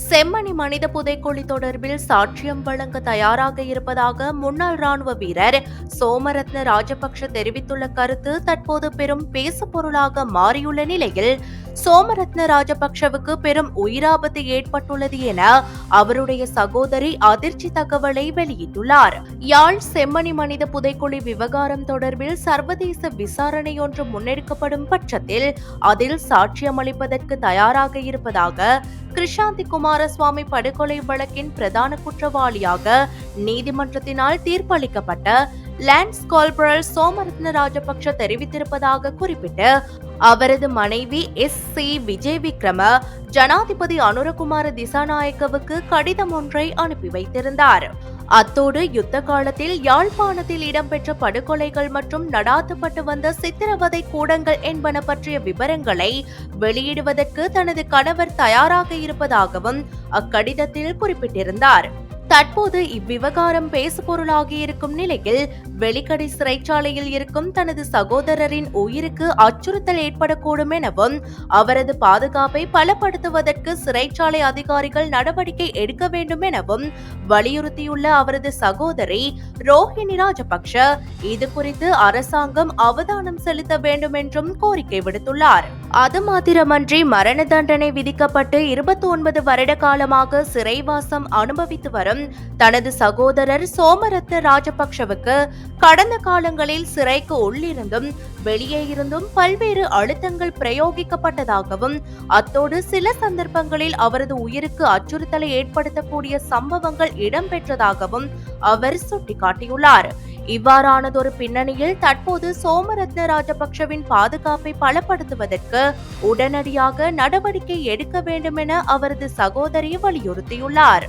செம்மணி மனித புதைக்குழி தொடர்பில் சாட்சியம் வழங்க தயாராக இருப்பதாக முன்னாள் ராணுவ வீரர் சோமரத்ன ராஜபக்ஷ தெரிவித்துள்ள கருத்து தற்போது பெரும் பேசுபொருளாக மாறியுள்ள நிலையில் சோமரத்ன ராஜபக்ஷவுக்கு பெரும் உயிராபத்து ஏற்பட்டுள்ளது என அவருடைய சகோதரி அதிர்ச்சி தகவலை வெளியிட்டுள்ளார். யாழ் செம்மணி மனித புதைக்குழி விவகாரம் தொடர்பில் சர்வதேச விசாரணை ஒன்று முன்னெடுக்கப்படும் பட்சத்தில் அதில் சாட்சியமளிப்பதற்கு தயாராக இருப்பதாக கிருஷாந்தி குமாரசுவாமி படுகொலை வழக்கின் பிரதான குற்றவாளியாக நீதிமன்றத்தினால் தீர்ப்பளிக்கப்பட்ட லான்ஸ் கார்பரல் சோமரத்ன ராஜபக்ஷ தெரிவித்திருப்பதாக குறிப்பிட்டு அவரது மனைவி SC விஜய் விக்ரம ஜனாதிபதி அனுரகுமார திசாநாயக்கவுக்கு கடிதம் ஒன்றை அனுப்பி வைத்திருந்தார். அத்தோடு யுத்த காலத்தில் யாழ்ப்பாணத்தில் இடம்பெற்ற படுகொலைகள் மற்றும் நடாத்தப்பட்டு வந்த சித்திரவதை கூடங்கள் என்பன பற்றிய விவரங்களை வெளியிடுவதற்கு தனது கணவர் தயாராக இருப்பதாகவும் அக்கடிதத்தில் குறிப்பிட்டிருந்தார். தற்போது இவ்விவகாரம் பேசுபொருளாகி இருக்கும் நிலையில் வெலிக்கடை சிறைச்சாலையில் இருக்கும் தனது சகோதரரின் உயிருக்கு அச்சுறுத்தல் ஏற்படக்கூடும் எனவும் அவரது பாதுகாப்பை பலப்படுத்துவதற்கு சிறைச்சாலை அதிகாரிகள் நடவடிக்கை எடுக்க வேண்டும் எனவும் வலியுறுத்தியுள்ள அவரது சகோதரி ரோஹிணி ராஜபக்ஷ இது குறித்து அரசாங்கம் அவதானம் செலுத்த வேண்டும் என்றும் கோரிக்கை விடுத்துள்ளார். அது மாத்திரமன்றி மரண தண்டனை விதிக்கப்பட்டு 29 வருட காலமாக சிறைவாசம் அனுபவித்து வரும் தனது சகோதரர் சோமரத்ன ராஜபக்ஷவுக்கு கடந்த காலங்களில் சிறைக்கு உள்ளிருந்தும் வெளியே இருந்தும் பல்வேறு அழுத்தங்கள் பிரயோகிக்கப்பட்டதாகவும் அத்தோடு சில சந்தர்ப்பங்களில் அவரது உயிருக்கு அச்சுறுத்தலை ஏற்படுத்தக்கூடிய சம்பவங்கள் இடம்பெற்றதாகவும் அவர் சுட்டிக்காட்டியுள்ளார். இவ்வாறானதொரு பின்னணியில் தற்போது சோமரத்ன ராஜபக்ஷவின் பாதுகாப்பை பலப்படுத்துவதற்கு உடனடியாக நடவடிக்கை எடுக்க வேண்டும் என அவரது சகோதரி வலியுறுத்தியுள்ளார்.